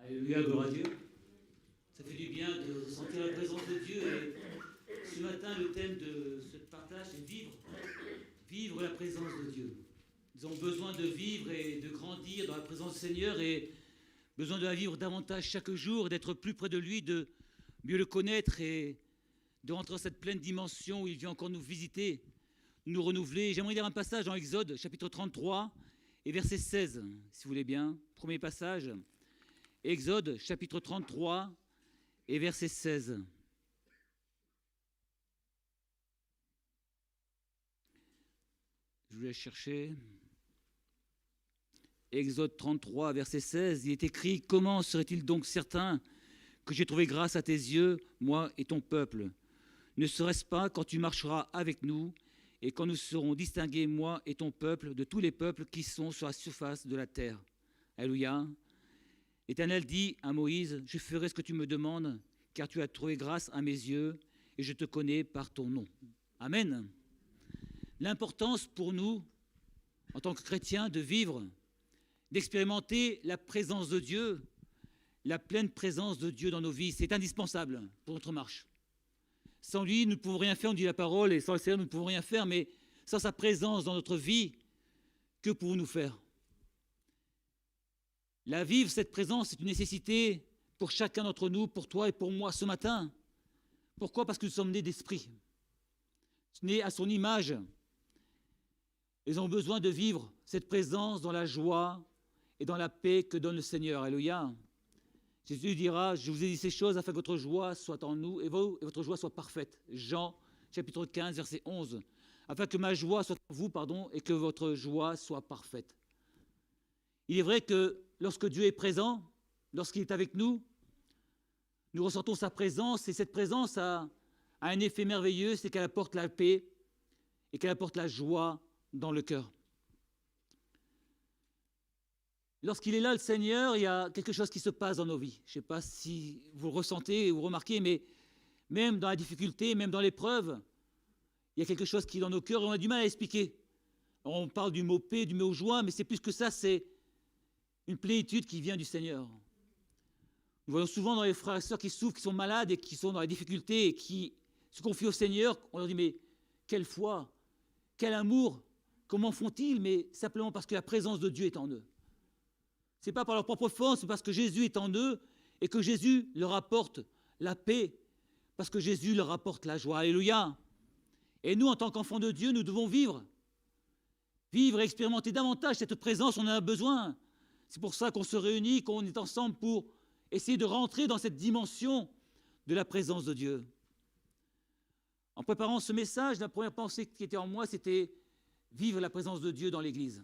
Alléluia, gloire à Dieu. Ça fait du bien de ressentir la présence de Dieu. Et ce matin, le thème de ce partage, c'est vivre. Vivre la présence de Dieu. Nous avons besoin de vivre et de grandir dans la présence du Seigneur et besoin de la vivre davantage chaque jour, d'être plus près de lui, de mieux le connaître et de rentrer dans cette pleine dimension où il vient encore nous visiter, nous renouveler. J'aimerais lire un passage dans Exode, chapitre 33 et verset 16, si vous voulez bien. Premier passage, Exode, chapitre 33 et verset 16. Je vous laisse chercher. Exode 33, verset 16, il est écrit « Comment serait-il donc certain que j'ai trouvé grâce à tes yeux, moi et ton peuple ? Ne serait-ce pas quand tu marcheras avec nous et quand nous serons distingués, moi et ton peuple, de tous les peuples qui sont sur la surface de la terre ?» Alléluia. L'Éternel dit à Moïse « Je ferai ce que tu me demandes, car tu as trouvé grâce à mes yeux et je te connais par ton nom. » Amen. L'importance pour nous, en tant que chrétiens, de vivre, d'expérimenter la présence de Dieu, la pleine présence de Dieu dans nos vies, c'est indispensable pour notre marche. Sans lui, nous ne pouvons rien faire, on dit la parole, et sans le Seigneur, nous ne pouvons rien faire, mais sans sa présence dans notre vie, que pouvons-nous faire ? La vivre, cette présence, c'est une nécessité pour chacun d'entre nous, pour toi et pour moi ce matin. Pourquoi ? Parce que nous sommes nés d'esprit, nés à son image. Ils ont besoin de vivre cette présence dans la joie et dans la paix que donne le Seigneur. Alléluia. Jésus dira, je vous ai dit ces choses afin que votre joie soit en nous et votre joie soit parfaite. Jean, chapitre 15, verset 11. Afin que ma joie soit en vous, et que votre joie soit parfaite. Il est vrai que lorsque Dieu est présent, lorsqu'il est avec nous, nous ressentons sa présence et cette présence a un effet merveilleux, c'est qu'elle apporte la paix et qu'elle apporte la joie dans le cœur. Lorsqu'il est là, le Seigneur, il y a quelque chose qui se passe dans nos vies. Je ne sais pas si vous le ressentez ou vous remarquez, mais même dans la difficulté, même dans l'épreuve, il y a quelque chose qui est dans nos cœurs et on a du mal à expliquer. On parle du mot paix, du mot joie, mais c'est plus que ça, c'est une plénitude qui vient du Seigneur. Nous voyons souvent dans les frères et sœurs qui souffrent, qui sont malades et qui sont dans la difficulté et qui se confient au Seigneur, on leur dit, mais quelle foi, quel amour, comment font-ils ? Mais simplement parce que la présence de Dieu est en eux. Ce n'est pas par leur propre force, c'est parce que Jésus est en eux et que Jésus leur apporte la paix, parce que Jésus leur apporte la joie. Alléluia. Et nous, en tant qu'enfants de Dieu, nous devons vivre et expérimenter davantage cette présence, on en a besoin. C'est pour ça qu'on se réunit, qu'on est ensemble pour essayer de rentrer dans cette dimension de la présence de Dieu. En préparant ce message, la première pensée qui était en moi, c'était vivre la présence de Dieu dans l'Église.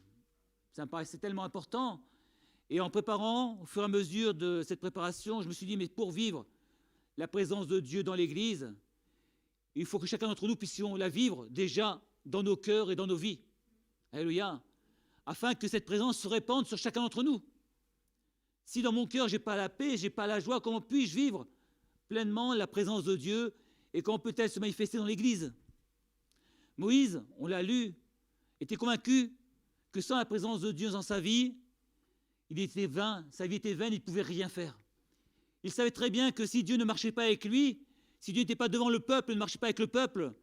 Ça me paraissait tellement important. Et en préparant, au fur et à mesure de cette préparation, je me suis dit, mais pour vivre la présence de Dieu dans l'Église, il faut que chacun d'entre nous puissions la vivre déjà dans nos cœurs et dans nos vies. Alléluia. Afin que cette présence se répande sur chacun d'entre nous. Si dans mon cœur, je n'ai pas la paix, je n'ai pas la joie, comment puis-je vivre pleinement la présence de Dieu et comment peut-elle se manifester dans l'Église ? Moïse, on l'a lu, était convaincu que sans la présence de Dieu dans sa vie, il était vain, sa vie était vaine, il ne pouvait rien faire. Il savait très bien que si Dieu ne marchait pas avec lui, si Dieu n'était pas devant le peuple, ne marchait pas avec le peuple,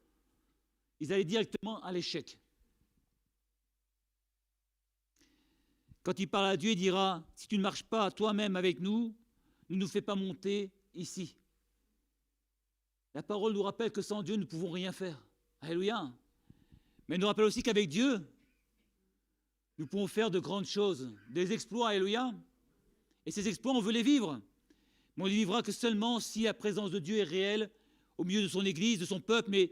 ils allaient directement à l'échec. Quand il parle à Dieu, il dira, si tu ne marches pas toi-même avec nous, ne nous fais pas monter ici. La parole nous rappelle que sans Dieu, nous ne pouvons rien faire. Alléluia. Mais elle nous rappelle aussi qu'avec Dieu, nous pouvons faire de grandes choses, des exploits, alléluia. Et ces exploits, on veut les vivre. Mais on les vivra que seulement si la présence de Dieu est réelle au milieu de son Église, de son peuple, mais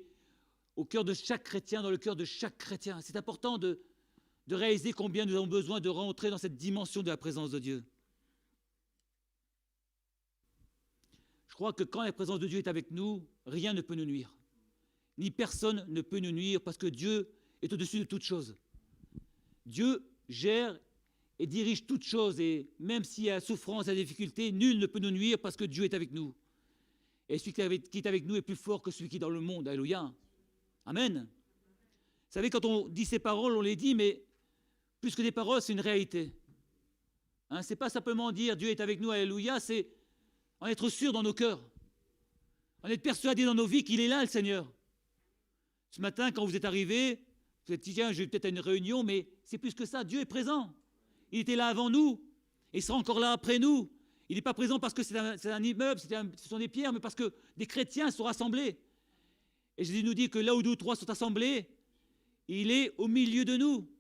au cœur de chaque chrétien, dans le cœur de chaque chrétien. C'est important de réaliser combien nous avons besoin de rentrer dans cette dimension de la présence de Dieu. Je crois que quand la présence de Dieu est avec nous, rien ne peut nous nuire. Ni personne ne peut nous nuire parce que Dieu est au-dessus de toutes choses. Dieu gère et dirige toutes choses et même s'il y a la souffrance, la difficulté, nul ne peut nous nuire parce que Dieu est avec nous. Et celui qui est avec nous est plus fort que celui qui est dans le monde. Alléluia. Amen. Vous savez, quand on dit ces paroles, on les dit, mais plus que des paroles, c'est une réalité. Hein, ce n'est pas simplement dire Dieu est avec nous, alléluia, c'est en être sûr dans nos cœurs, en être persuadé dans nos vies qu'il est là, le Seigneur. Ce matin, quand vous êtes arrivés, vous êtes dit, tiens, je vais peut-être à une réunion, mais c'est plus que ça, Dieu est présent. Il était là avant nous, et il sera encore là après nous. Il n'est pas présent parce que c'est un immeuble, ce sont des pierres, mais parce que des chrétiens sont rassemblés. Et Jésus nous dit que là où deux ou trois sont assemblés, il est au milieu de nous.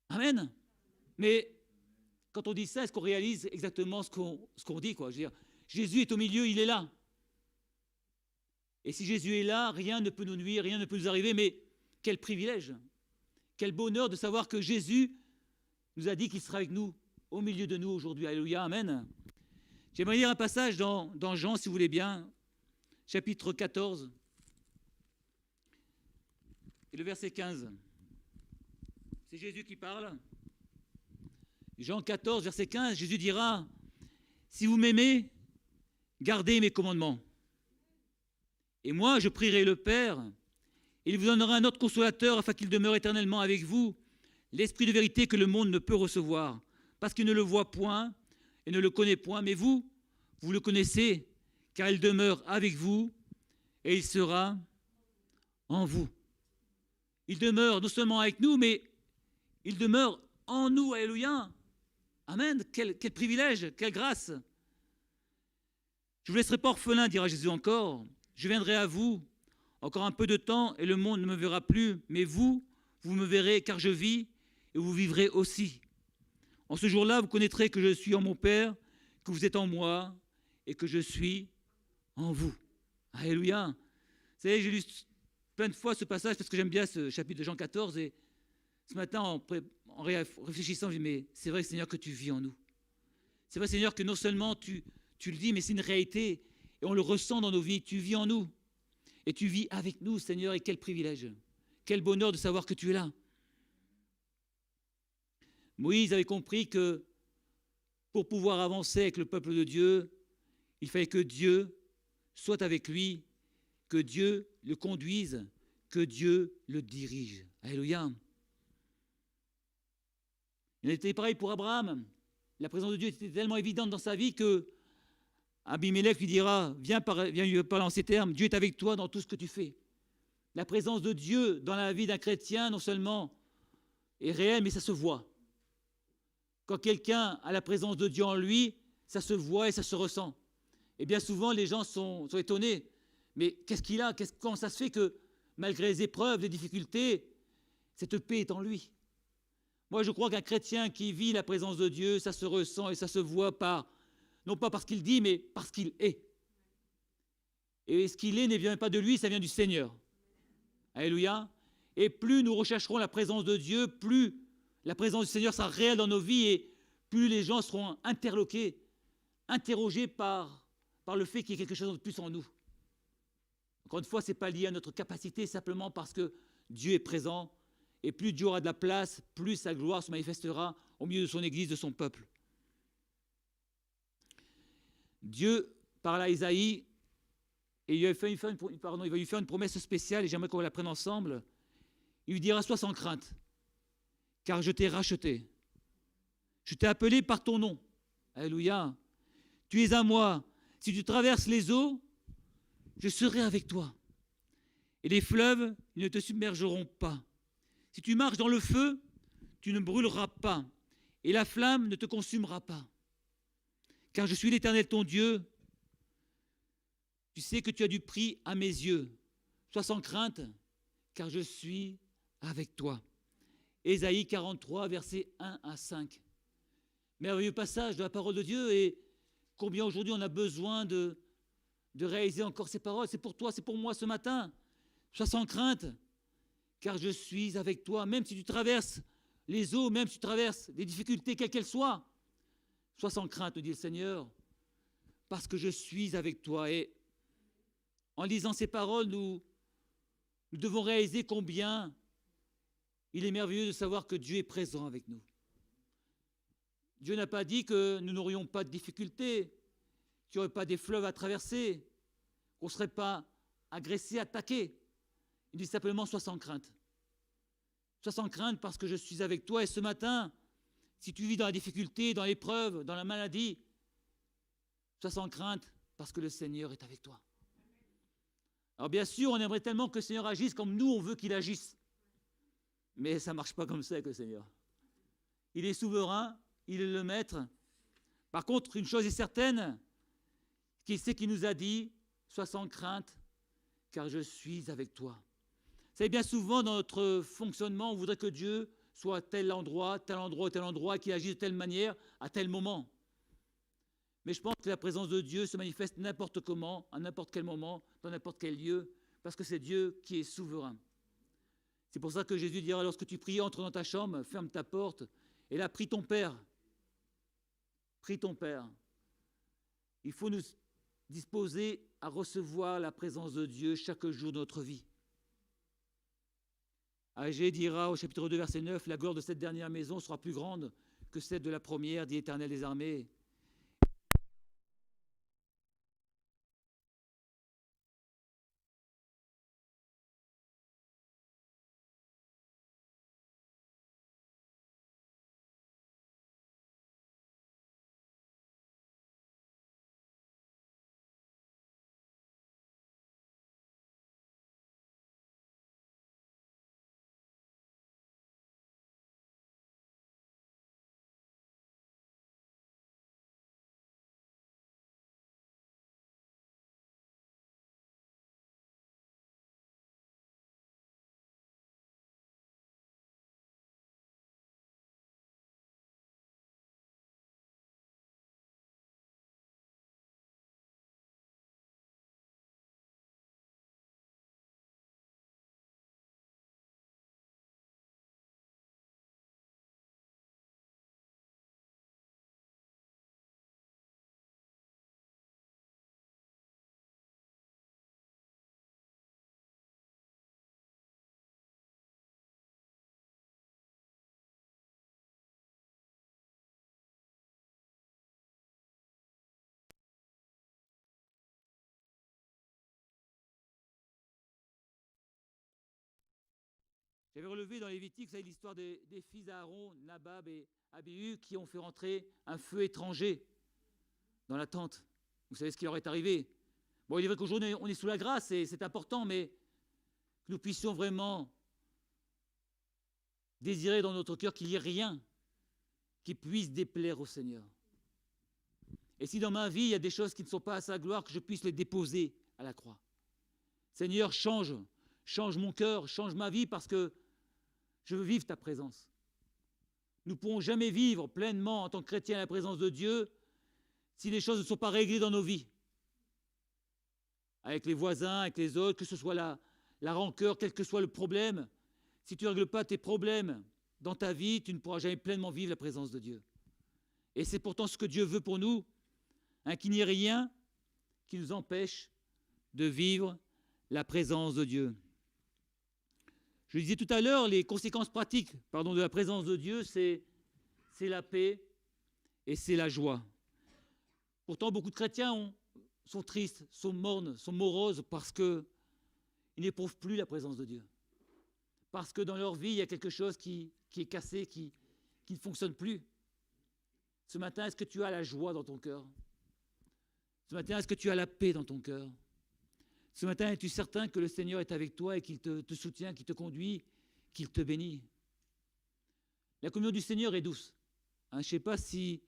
Amen. Mais quand on dit ça, est-ce qu'on réalise exactement ce qu'on dit, quoi? Je veux dire, Jésus est au milieu, il est là. Et si Jésus est là, rien ne peut nous nuire, rien ne peut nous arriver, mais quel privilège, quel bonheur de savoir que Jésus nous a dit qu'il sera avec nous, au milieu de nous aujourd'hui. Alléluia, amen. J'aimerais lire un passage dans Jean, si vous voulez bien, chapitre 14, et le verset 15. C'est Jésus qui parle. Jean 14, verset 15, Jésus dira, « Si vous m'aimez, gardez mes commandements. Et moi, je prierai le Père, et il vous donnera un autre consolateur afin qu'il demeure éternellement avec vous, l'Esprit de vérité que le monde ne peut recevoir, parce qu'il ne le voit point et ne le connaît point. Mais vous le connaissez, car il demeure avec vous et il sera en vous. » Il demeure non seulement avec nous, mais il demeure en nous. Alléluia. Amen. Quel privilège, quelle grâce. Je ne vous laisserai pas orphelin, dira Jésus encore. Je viendrai à vous encore un peu de temps et le monde ne me verra plus. Mais vous me verrez car je vis et vous vivrez aussi. En ce jour-là, vous connaîtrez que je suis en mon Père, que vous êtes en moi et que je suis en vous. Alléluia. Vous savez, j'ai lu plein de fois ce passage parce que j'aime bien ce chapitre de Jean 14 et ce matin, en réfléchissant, je me dis, mais c'est vrai, Seigneur, que tu vis en nous. C'est vrai, Seigneur, que non seulement tu le dis, mais c'est une réalité et on le ressent dans nos vies. Tu vis en nous et tu vis avec nous, Seigneur, et quel privilège, quel bonheur de savoir que tu es là. Moïse avait compris que pour pouvoir avancer avec le peuple de Dieu, il fallait que Dieu soit avec lui, que Dieu le conduise, que Dieu le dirige. Alléluia. Il était pareil pour Abraham. La présence de Dieu était tellement évidente dans sa vie que Abimelech lui dira, viens lui parler en ces termes, Dieu est avec toi dans tout ce que tu fais. La présence de Dieu dans la vie d'un chrétien, non seulement est réelle, mais ça se voit. Quand quelqu'un a la présence de Dieu en lui, ça se voit et ça se ressent. Et bien souvent, les gens sont étonnés. Mais qu'est-ce qu'il a? Comment ça se fait que, malgré les épreuves, les difficultés, cette paix est en lui? Moi, je crois qu'un chrétien qui vit la présence de Dieu, ça se ressent et ça se voit non pas parce qu'il dit, mais parce qu'il est. Et ce qu'il est ne vient pas de lui, ça vient du Seigneur. Alléluia. Et plus nous rechercherons la présence de Dieu, plus la présence du Seigneur sera réelle dans nos vies et plus les gens seront interrogés par le fait qu'il y ait quelque chose de plus en nous. Encore une fois, ce n'est pas lié à notre capacité, simplement parce que Dieu est présent. Et plus Dieu aura de la place, plus sa gloire se manifestera au milieu de son Église, de son peuple. Dieu parle à Isaïe et il va lui faire une promesse spéciale et j'aimerais qu'on la prenne ensemble. Il lui dira, sois sans crainte, car je t'ai racheté. Je t'ai appelé par ton nom. Alléluia. Tu es à moi. Si tu traverses les eaux, je serai avec toi. Et les fleuves ne te submergeront pas. Si tu marches dans le feu, tu ne brûleras pas, et la flamme ne te consumera pas. Car je suis l'Éternel ton Dieu. Tu sais que tu as du prix à mes yeux. Sois sans crainte, car je suis avec toi. Ésaïe 43, versets 1 à 5. Merveilleux passage de la parole de Dieu, et combien aujourd'hui on a besoin de réaliser encore ces paroles. C'est pour toi, c'est pour moi ce matin. Sois sans crainte, car je suis avec toi, même si tu traverses les eaux, même si tu traverses des difficultés, quelles qu'elles soient. Sois sans crainte, dit le Seigneur, parce que je suis avec toi. Et en lisant ces paroles, nous devons réaliser combien il est merveilleux de savoir que Dieu est présent avec nous. Dieu n'a pas dit que nous n'aurions pas de difficultés, qu'il n'y aurait pas des fleuves à traverser, qu'on ne serait pas agressé, attaqué. Il dit simplement, sois sans crainte. Sois sans crainte parce que je suis avec toi. Et ce matin, si tu vis dans la difficulté, dans l'épreuve, dans la maladie, sois sans crainte parce que le Seigneur est avec toi. Alors bien sûr, on aimerait tellement que le Seigneur agisse comme nous, on veut qu'il agisse. Mais ça ne marche pas comme ça avec le Seigneur. Il est souverain, il est le maître. Par contre, une chose est certaine, c'est qu'il nous a dit, sois sans crainte, car je suis avec toi. Vous savez, bien souvent, dans notre fonctionnement, on voudrait que Dieu soit à tel endroit, tel endroit, tel endroit, qu'il agisse de telle manière, à tel moment. Mais je pense que la présence de Dieu se manifeste n'importe comment, à n'importe quel moment, dans n'importe quel lieu, parce que c'est Dieu qui est souverain. C'est pour ça que Jésus dira, lorsque tu pries, entre dans ta chambre, ferme ta porte, et là, prie ton Père. Prie ton Père. Il faut nous disposer à recevoir la présence de Dieu chaque jour de notre vie. Agé dira au chapitre 2, verset 9, « La gloire de cette dernière maison sera plus grande que celle de la première, dit l'Éternel des armées. » J'avais relevé dans Lévitique, vous savez, l'histoire des fils d'Aaron, Nabab et Abihu, qui ont fait rentrer un feu étranger dans la tente. Vous savez ce qui leur est arrivé. Bon, il est vrai qu'aujourd'hui, on est sous la grâce, et c'est important, mais que nous puissions vraiment désirer dans notre cœur qu'il n'y ait rien qui puisse déplaire au Seigneur. Et si dans ma vie, il y a des choses qui ne sont pas à sa gloire, que je puisse les déposer à la croix. Seigneur, change mon cœur, change ma vie, parce que je veux vivre ta présence. Nous ne pourrons jamais vivre pleinement en tant que chrétiens la présence de Dieu si les choses ne sont pas réglées dans nos vies. Avec les voisins, avec les autres, que ce soit la rancœur, quel que soit le problème, si tu ne règles pas tes problèmes dans ta vie, tu ne pourras jamais pleinement vivre la présence de Dieu. Et c'est pourtant ce que Dieu veut pour nous, qu'il n'y ait rien qui nous empêche de vivre la présence de Dieu. Je disais tout à l'heure, les conséquences pratiques de la présence de Dieu, c'est la paix et c'est la joie. Pourtant, beaucoup de chrétiens sont tristes, sont mornes, sont moroses parce qu'ils n'éprouvent plus la présence de Dieu. Parce que dans leur vie, il y a quelque chose qui est cassé, qui ne fonctionne plus. Ce matin, est-ce que tu as la joie dans ton cœur? Ce matin, est-ce que tu as la paix dans ton cœur? Ce matin, es-tu certain que le Seigneur est avec toi et qu'il te soutient, qu'il te conduit, qu'il te bénit? La communion du Seigneur est douce. Je ne sais pas si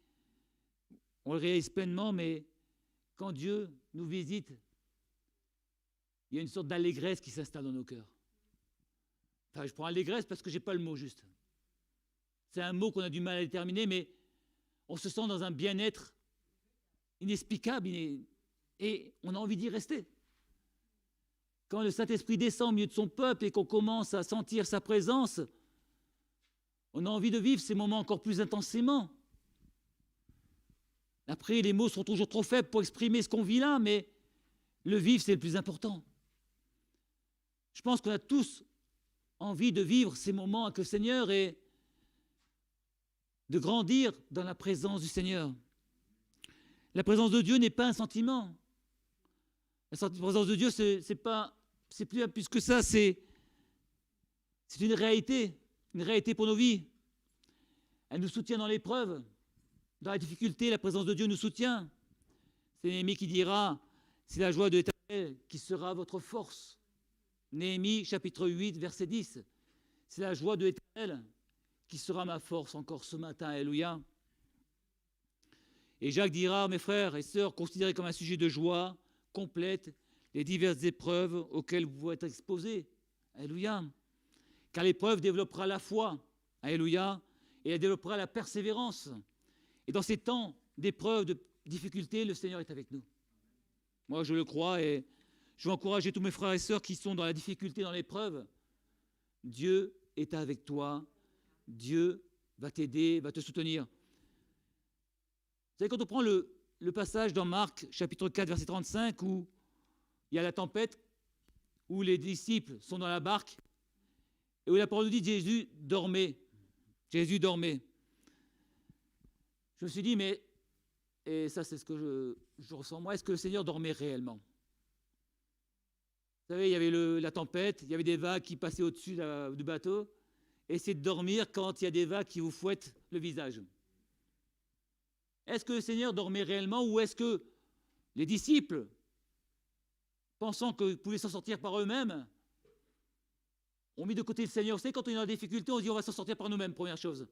on le réalise pleinement, mais quand Dieu nous visite, il y a une sorte d'allégresse qui s'installe dans nos cœurs. Enfin, je prends allégresse parce que je n'ai pas le mot juste. C'est un mot qu'on a du mal à déterminer, mais on se sent dans un bien-être inexplicable et on a envie d'y rester. Quand le Saint-Esprit descend au milieu de son peuple et qu'on commence à sentir sa présence, on a envie de vivre ces moments encore plus intensément. Après, les mots sont toujours trop faibles pour exprimer ce qu'on vit là, mais le vivre, c'est le plus important. Je pense qu'on a tous envie de vivre ces moments avec le Seigneur et de grandir dans la présence du Seigneur. La présence de Dieu n'est pas un sentiment. La présence de Dieu, c'est plus que ça, c'est une réalité pour nos vies. Elle nous soutient dans l'épreuve. Dans la difficulté, la présence de Dieu nous soutient. C'est Néhémie qui dira, c'est la joie de l'Éternel qui sera votre force. Néhémie, chapitre 8, verset 10. C'est la joie de l'Éternel qui sera ma force encore ce matin. Alléluia. Et Jacques dira, mes frères et sœurs, considérez comme un sujet de joie complète les diverses épreuves auxquelles vous pouvez être exposés. Alléluia. Car l'épreuve développera la foi. Alléluia. Et elle développera la persévérance. Et dans ces temps d'épreuves, de difficultés, le Seigneur est avec nous. Moi, je le crois et je veux encourager tous mes frères et sœurs qui sont dans la difficulté, dans l'épreuve. Dieu est avec toi. Dieu va t'aider, va te soutenir. Vous savez, quand on prend le passage dans Marc, chapitre 4, verset 35, où il y a la tempête, où les disciples sont dans la barque, et où la parole nous dit Jésus dormait. Jésus dormait. Je me suis dit, mais, et ça c'est ce que je ressens moi, est-ce que le Seigneur dormait réellement? Vous savez, il y avait la tempête, il y avait des vagues qui passaient au-dessus du bateau, et c'est de dormir quand il y a des vagues qui vous fouettent le visage. Est-ce que le Seigneur dormait réellement, ou est-ce que les disciples, pensant qu'ils pouvaient s'en sortir par eux-mêmes, ont mis de côté le Seigneur? Vous savez, quand on est dans la difficulté, on se dit on va s'en sortir par nous-mêmes, première chose.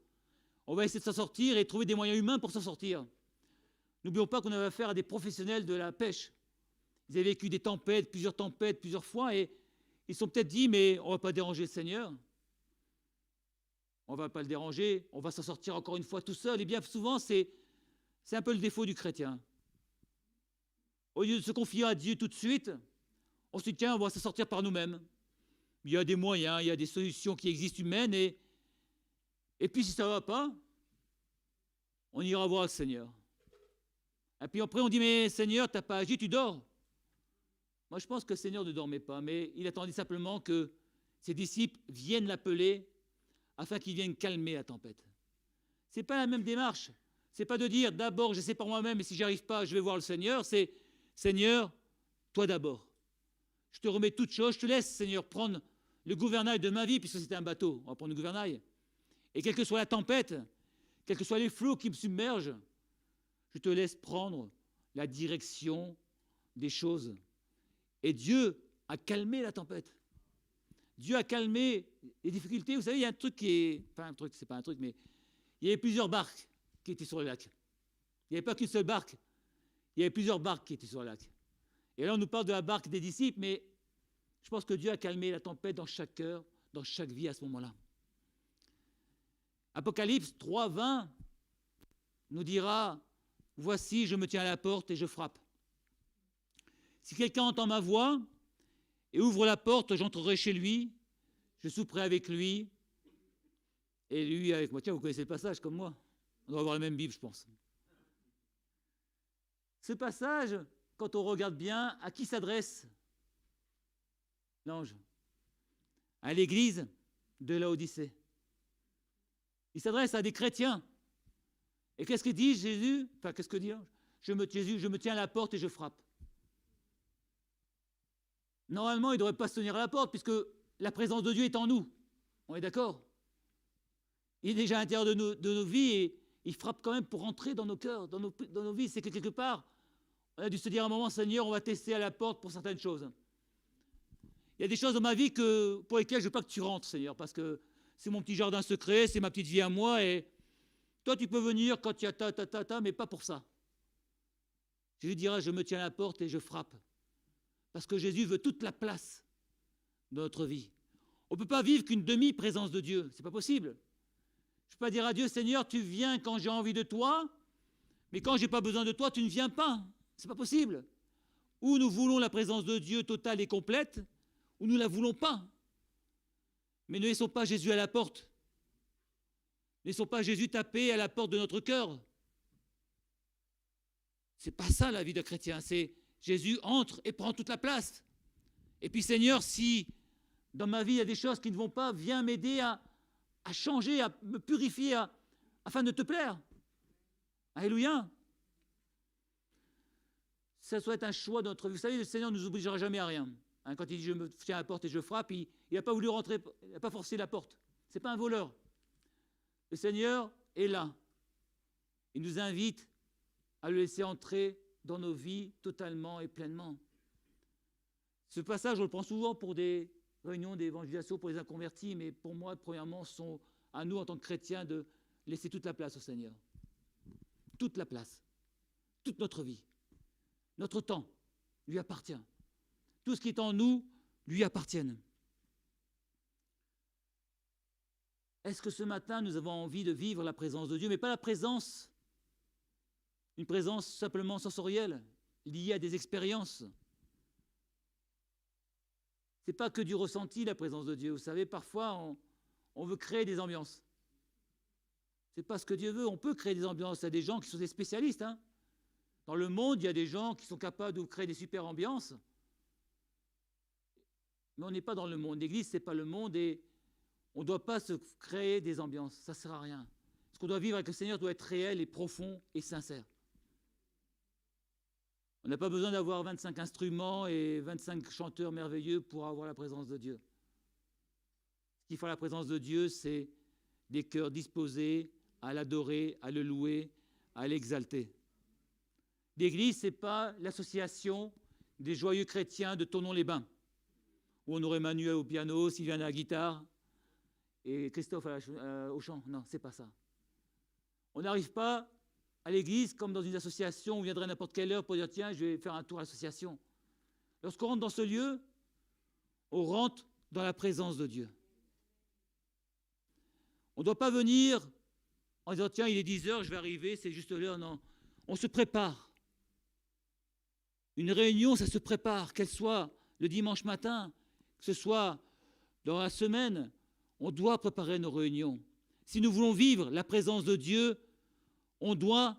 On va essayer de s'en sortir et trouver des moyens humains pour s'en sortir. N'oublions pas qu'on avait affaire à des professionnels de la pêche. Ils avaient vécu des tempêtes, plusieurs fois, et ils se sont peut-être dit, mais on ne va pas déranger le Seigneur. On ne va pas le déranger, on va s'en sortir encore une fois tout seul. Et bien souvent, c'est un peu le défaut du chrétien. Au lieu de se confier à Dieu tout de suite, on se dit, tiens, on va s'en sortir par nous-mêmes. Il y a des moyens, il y a des solutions qui existent humaines, et puis si ça ne va pas, on ira voir le Seigneur. Et puis après on dit, mais Seigneur, tu n'as pas agi, tu dors. Moi je pense que le Seigneur ne dormait pas, mais il attendait simplement que ses disciples viennent l'appeler afin qu'il vienne calmer la tempête. Ce n'est pas la même démarche. Ce n'est pas de dire, d'abord j'essaie par moi-même, et si je n'y arrive pas, je vais voir le Seigneur. C'est, Seigneur, toi d'abord. Je te remets toutes choses, je te laisse, Seigneur, prendre le gouvernail de ma vie, puisque c'était un bateau, on va prendre le gouvernail. Et quelle que soit la tempête, quels que soient les flots qui me submergent, je te laisse prendre la direction des choses. Et Dieu a calmé la tempête. Dieu a calmé les difficultés. Vous savez, il y a un truc qui est... Enfin, un truc, c'est pas un truc, mais il y avait plusieurs barques qui étaient sur le lac. Il n'y avait pas qu'une seule barque. Il y avait plusieurs barques qui étaient sur le lac. Et là, on nous parle de la barque des disciples, mais je pense que Dieu a calmé la tempête dans chaque cœur, dans chaque vie à ce moment-là. Apocalypse 3, 20 nous dira, « Voici, je me tiens à la porte et je frappe. Si quelqu'un entend ma voix et ouvre la porte, j'entrerai chez lui, je souperai avec lui, et lui avec moi. » Tiens, vous connaissez le passage comme moi. On doit avoir la même Bible, je pense. Ce passage, quand on regarde bien, à qui s'adresse l'ange? À l'église de Laodicée. Il s'adresse à des chrétiens. Et qu'est-ce que dit Jésus? Enfin, qu'est-ce que dit l'ange? Jésus, je me tiens à la porte et je frappe. Normalement, il ne devrait pas se tenir à la porte, puisque la présence de Dieu est en nous. On est d'accord? Il est déjà à l'intérieur de nos vies, et il frappe quand même pour rentrer dans nos cœurs, dans nos vies. C'est que quelque part, on a dû se dire à un moment, Seigneur, on va tester à la porte pour certaines choses. Il y a des choses dans ma vie pour lesquelles je ne veux pas que tu rentres, Seigneur, parce que c'est mon petit jardin secret, c'est ma petite vie à moi, et toi, tu peux venir quand il y a mais pas pour ça. Jésus dira, je me tiens à la porte et je frappe. Parce que Jésus veut toute la place dans notre vie. On ne peut pas vivre qu'une demi-présence de Dieu, ce n'est pas possible. Je ne peux pas dire à Dieu, Seigneur, tu viens quand j'ai envie de toi, mais quand je n'ai pas besoin de toi, tu ne viens pas. Ce n'est pas possible. Ou nous voulons la présence de Dieu totale et complète, ou nous ne la voulons pas. Mais ne laissons pas Jésus à la porte. Ne laissons pas Jésus taper à la porte de notre cœur. Ce n'est pas ça la vie de chrétien, c'est Jésus entre et prend toute la place. Et puis Seigneur, si dans ma vie il y a des choses qui ne vont pas, viens m'aider à changer, à me purifier, afin de te plaire. Alléluia. Ça doit être un choix de notre vie. Vous savez, le Seigneur ne nous obligera jamais à rien. Quand il dit je me tiens à la porte et je frappe, il n'a pas voulu rentrer, il n'a pas forcé la porte. Ce n'est pas un voleur. Le Seigneur est là. Il nous invite à le laisser entrer dans nos vies totalement et pleinement. Ce passage, on le prend souvent pour des réunions d'évangélisation pour les inconvertis, mais pour moi, premièrement, sont à nous, en tant que chrétiens, de laisser toute la place au Seigneur. Toute la place. Toute notre vie. Notre temps lui appartient. Tout ce qui est en nous lui appartient. Est-ce que ce matin, nous avons envie de vivre la présence de Dieu, mais pas la présence, une présence simplement sensorielle, liée à des expériences? Ce n'est pas que du ressenti, la présence de Dieu. Vous savez, parfois, on veut créer des ambiances. Ce n'est pas ce que Dieu veut. On peut créer des ambiances. Il y a des gens qui sont des spécialistes. Dans le monde, il y a des gens qui sont capables de créer des super ambiances. Mais on n'est pas dans le monde. L'Église, ce n'est pas le monde et on ne doit pas se créer des ambiances. Ça ne sert à rien. Ce qu'on doit vivre avec le Seigneur doit être réel et profond et sincère. On n'a pas besoin d'avoir 25 instruments et 25 chanteurs merveilleux pour avoir la présence de Dieu. Ce qui fait la présence de Dieu, c'est des cœurs disposés à l'adorer, à le louer, à l'exalter. L'Église, ce n'est pas l'association des joyeux chrétiens de Tournon-les-Bains, où on aurait Manuel au piano, Sylviane à la guitare et Christophe au chant. Non, ce n'est pas ça. On n'arrive pas à l'église comme dans une association où on viendrait à n'importe quelle heure pour dire tiens, je vais faire un tour à l'association. Lorsqu'on rentre dans ce lieu, on rentre dans la présence de Dieu. On ne doit pas venir en disant tiens, il est 10h, je vais arriver, c'est juste l'heure. Non, on se prépare. Une réunion, ça se prépare, qu'elle soit le dimanche matin, que ce soit dans la semaine, on doit préparer nos réunions. Si nous voulons vivre la présence de Dieu, on doit,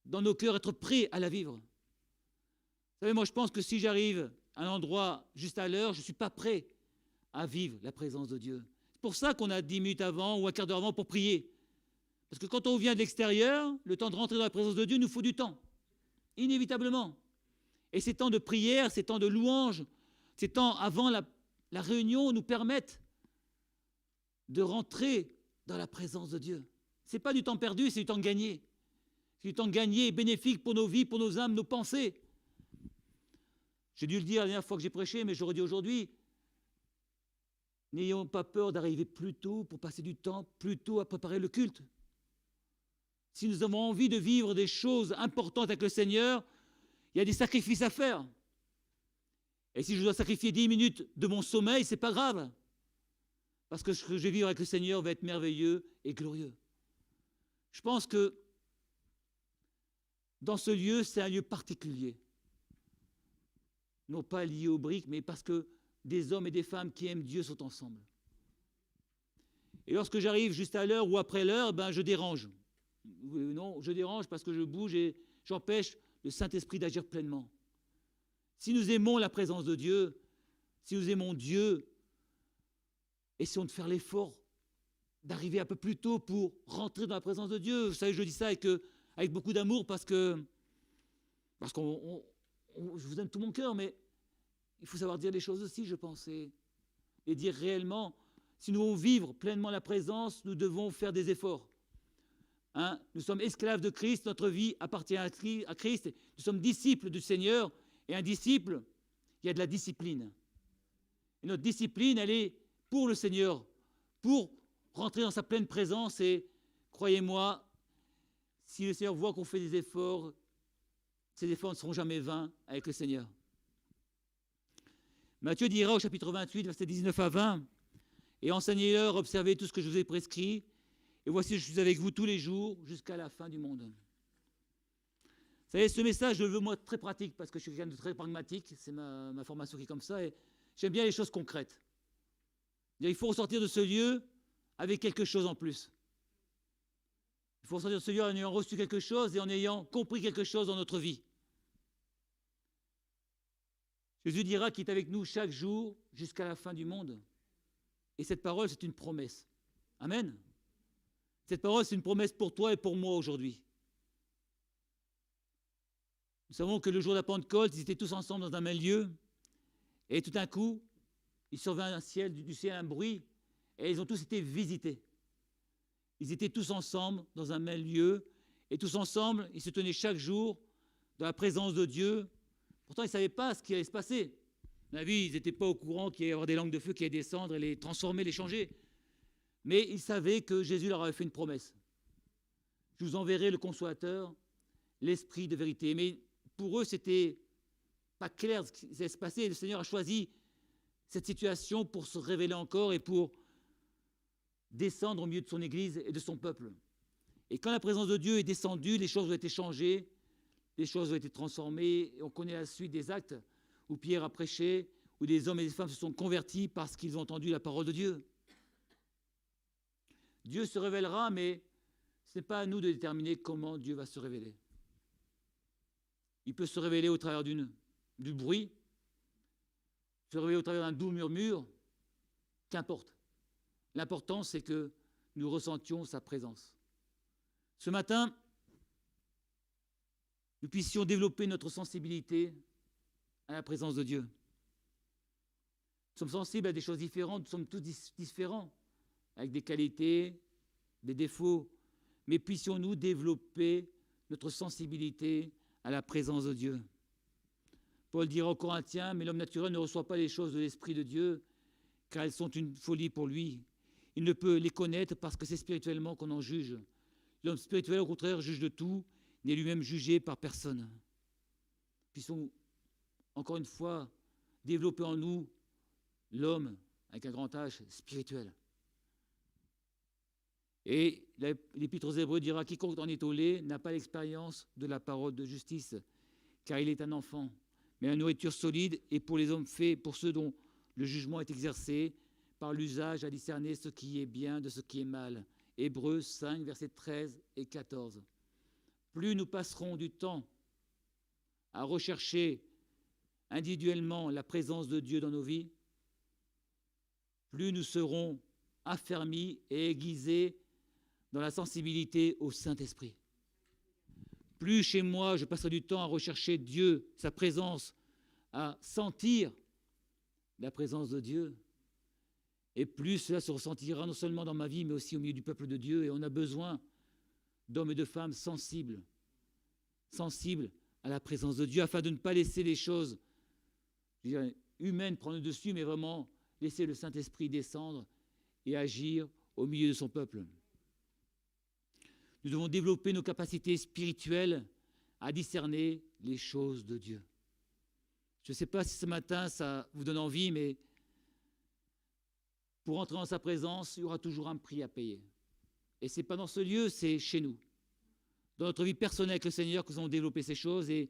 dans nos cœurs, être prêts à la vivre. Vous savez, moi, je pense que si j'arrive à un endroit juste à l'heure, je ne suis pas prêt à vivre la présence de Dieu. C'est pour ça qu'on a 10 minutes avant ou un quart d'heure avant pour prier. Parce que quand on vient de l'extérieur, le temps de rentrer dans la présence de Dieu, il nous faut du temps, inévitablement. Et ces temps de prière, ces temps de louange, ces temps avant la réunion nous permettent de rentrer dans la présence de Dieu. Ce n'est pas du temps perdu, c'est du temps gagné. C'est du temps gagné, bénéfique pour nos vies, pour nos âmes, nos pensées. J'ai dû le dire la dernière fois que j'ai prêché, mais je le redis aujourd'hui. N'ayons pas peur d'arriver plus tôt pour passer du temps plus tôt à préparer le culte. Si nous avons envie de vivre des choses importantes avec le Seigneur, il y a des sacrifices à faire. Et si je dois sacrifier 10 minutes de mon sommeil, ce n'est pas grave. Parce que ce que je vais vivre avec le Seigneur va être merveilleux et glorieux. Je pense que dans ce lieu, c'est un lieu particulier. Non pas lié aux briques, mais parce que des hommes et des femmes qui aiment Dieu sont ensemble. Et lorsque j'arrive juste à l'heure ou après l'heure, je dérange. Non, je dérange parce que je bouge et j'empêche le Saint-Esprit d'agir pleinement. Si nous aimons la présence de Dieu, si nous aimons Dieu, essayons de faire l'effort d'arriver un peu plus tôt pour rentrer dans la présence de Dieu. Vous savez, je dis ça avec beaucoup d'amour parce que je vous donne tout mon cœur, mais il faut savoir dire les choses aussi, je pense, et dire réellement, si nous voulons vivre pleinement la présence, nous devons faire des efforts. Nous sommes esclaves de Christ, notre vie appartient à Christ, nous sommes disciples du Seigneur, et un disciple, il y a de la discipline. Et notre discipline, elle est pour le Seigneur, pour rentrer dans sa pleine présence, et croyez-moi, si le Seigneur voit qu'on fait des efforts, ces efforts ne seront jamais vains avec le Seigneur. Matthieu dira au chapitre 28, versets 19 à 20, « Et enseignez-leur, observez tout ce que je vous ai prescrit, et voici, je suis avec vous tous les jours jusqu'à la fin du monde. » Vous savez, ce message, je le veux moi très pratique, parce que je suis quelqu'un de très pragmatique, c'est ma formation qui est comme ça, et j'aime bien les choses concrètes. Il faut ressortir de ce lieu avec quelque chose en plus. Il faut ressortir de ce lieu en ayant reçu quelque chose et en ayant compris quelque chose dans notre vie. Jésus dira qu'il est avec nous chaque jour jusqu'à la fin du monde. Et cette parole, c'est une promesse. Amen. Cette parole, c'est une promesse pour toi et pour moi aujourd'hui. Nous savons que le jour de la Pentecôte, ils étaient tous ensemble dans un même lieu. Et tout d'un coup, il survint du ciel un bruit, et ils ont tous été visités. Ils étaient tous ensemble dans un même lieu, et tous ensemble, ils se tenaient chaque jour dans la présence de Dieu. Pourtant, ils ne savaient pas ce qui allait se passer. On a vu, ils n'étaient pas au courant qu'il y allait y avoir des langues de feu qui allaient descendre et les transformer, les changer. Mais ils savaient que Jésus leur avait fait une promesse. Je vous enverrai le Consolateur, l'Esprit de vérité. Mais pour eux, c'était pas clair ce qui allait se passer. Le Seigneur a choisi cette situation pour se révéler encore et pour descendre au milieu de son Église et de son peuple. Et quand la présence de Dieu est descendue, les choses ont été changées, les choses ont été transformées. Et on connaît la suite des actes où Pierre a prêché, où des hommes et des femmes se sont convertis parce qu'ils ont entendu la parole de Dieu. Dieu se révélera, mais ce n'est pas à nous de déterminer comment Dieu va se révéler. Il peut se révéler au travers du bruit, se révéler au travers d'un doux murmure, qu'importe. L'important, c'est que nous ressentions sa présence. Ce matin, nous puissions développer notre sensibilité à la présence de Dieu. Nous sommes sensibles à des choses différentes, nous sommes tous différents, avec des qualités, des défauts, mais puissions-nous développer notre sensibilité à la présence de Dieu. Paul dira aux Corinthiens, mais l'homme naturel ne reçoit pas les choses de l'Esprit de Dieu, car elles sont une folie pour lui. Il ne peut les connaître parce que c'est spirituellement qu'on en juge. L'homme spirituel, au contraire, juge de tout, n'est lui-même jugé par personne. Puissions, encore une fois, développer en nous l'homme, avec un grand H, spirituel. Et l'Épître aux Hébreux dira, quiconque en est au lait n'a pas l'expérience de la parole de justice, car il est un enfant. Mais la nourriture solide est pour les hommes faits, pour ceux dont le jugement est exercé, par l'usage à discerner ce qui est bien de ce qui est mal. Hébreux 5, versets 13 et 14. Plus nous passerons du temps à rechercher individuellement la présence de Dieu dans nos vies, plus nous serons affermis et aiguisés dans la sensibilité au Saint-Esprit. Plus chez moi, je passerai du temps à rechercher Dieu, sa présence, à sentir la présence de Dieu, et plus cela se ressentira non seulement dans ma vie, mais aussi au milieu du peuple de Dieu. Et on a besoin d'hommes et de femmes sensibles à la présence de Dieu, afin de ne pas laisser les choses humaines prendre le dessus, mais vraiment laisser le Saint-Esprit descendre et agir au milieu de son peuple. Nous devons développer nos capacités spirituelles à discerner les choses de Dieu. Je ne sais pas si ce matin ça vous donne envie, mais pour entrer dans sa présence, il y aura toujours un prix à payer. Et ce n'est pas dans ce lieu, c'est chez nous. Dans notre vie personnelle avec le Seigneur que nous allons développer ces choses et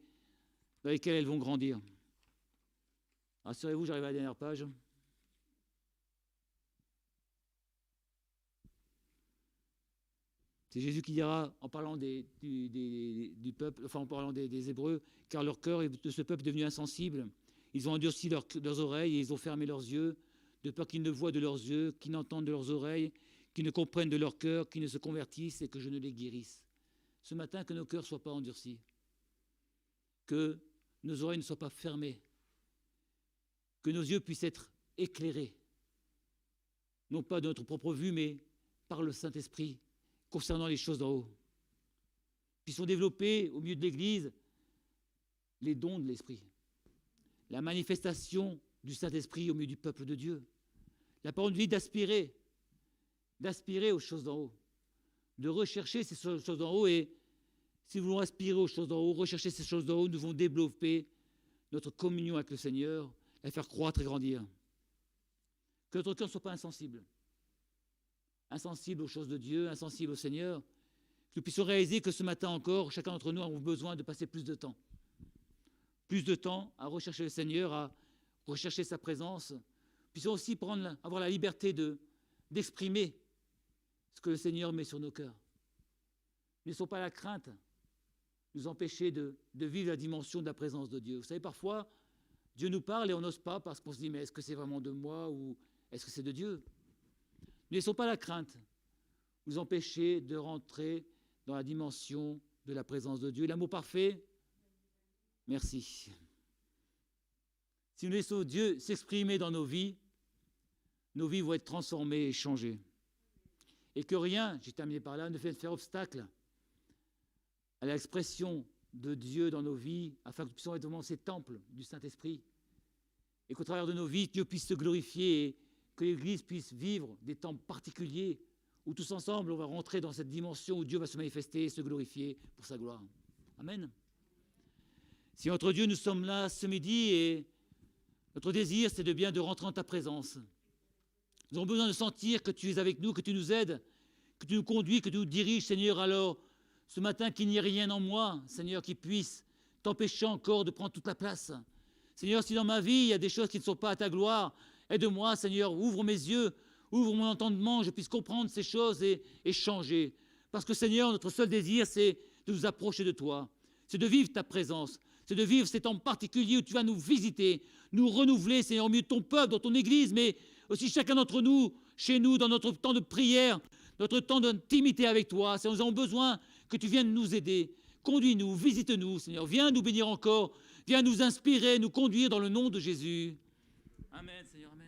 dans lesquelles elles vont grandir. Rassurez-vous, j'arrive à la dernière page. C'est Jésus qui dira, en parlant du peuple, enfin en parlant des Hébreux, car leur cœur de ce peuple est devenu insensible. Ils ont endurci leurs oreilles et ils ont fermé leurs yeux, de peur qu'ils ne voient de leurs yeux, qu'ils n'entendent de leurs oreilles, qu'ils ne comprennent de leur cœur, qu'ils ne se convertissent et que je ne les guérisse. Ce matin, que nos cœurs ne soient pas endurcis, que nos oreilles ne soient pas fermées, que nos yeux puissent être éclairés, non pas de notre propre vue, mais par le Saint-Esprit, concernant les choses d'en haut. Puissions développer au milieu de l'Église les dons de l'Esprit, la manifestation du Saint-Esprit au milieu du peuple de Dieu. La parole de vie d'aspirer aux choses d'en haut, de rechercher ces choses d'en haut. Et si nous voulons aspirer aux choses d'en haut, rechercher ces choses d'en haut, nous devons développer notre communion avec le Seigneur, la faire croître et grandir. Que notre cœur ne soit pas insensible aux choses de Dieu, insensible au Seigneur, que nous puissions réaliser que ce matin encore, chacun d'entre nous a besoin de passer plus de temps à rechercher le Seigneur, à rechercher sa présence. Puissions aussi avoir la liberté d'exprimer ce que le Seigneur met sur nos cœurs. Ne laissons pas la crainte nous empêcher de vivre la dimension de la présence de Dieu. Vous savez, parfois, Dieu nous parle et on n'ose pas parce qu'on se dit, mais est-ce que c'est vraiment de moi ou est-ce que c'est de Dieu ? Ne laissons pas la crainte nous empêcher de rentrer dans la dimension de la présence de Dieu. L'amour parfait, merci. Si nous laissons Dieu s'exprimer dans nos vies vont être transformées et changées. et que rien, j'ai terminé par là, ne fait faire obstacle à l'expression de Dieu dans nos vies, afin que nous puissions être vraiment ces temples du Saint-Esprit, et qu'au travers de nos vies, Dieu puisse se glorifier, et que l'Église puisse vivre des temps particuliers, où tous ensemble, on va rentrer dans cette dimension où Dieu va se manifester et se glorifier pour sa gloire. Amen. Si entre Dieu, nous sommes là ce midi, et notre désir, c'est de bien de rentrer en ta présence. Nous avons besoin de sentir que tu es avec nous, que tu nous aides, que tu nous conduis, que tu nous diriges, Seigneur. Alors, ce matin, qu'il n'y ait rien en moi, Seigneur, qui puisse t'empêcher encore de prendre toute la place. Seigneur, si dans ma vie, il y a des choses qui ne sont pas à ta gloire, aide-moi, Seigneur, ouvre mes yeux, ouvre mon entendement, que je puisse comprendre ces choses et changer. Parce que, Seigneur, notre seul désir, c'est de nous approcher de toi. C'est de vivre ta présence. C'est de vivre ces temps particuliers où tu vas nous visiter, nous renouveler, Seigneur, au milieu de ton peuple, dans ton Église, mais aussi chacun d'entre nous, chez nous, dans notre temps de prière, notre temps d'intimité avec toi. Seigneur, nous avons besoin que tu viennes nous aider. Conduis-nous, visite-nous, Seigneur. Viens nous bénir encore. Viens nous inspirer, nous conduire dans le nom de Jésus. Amen, Seigneur. Amen.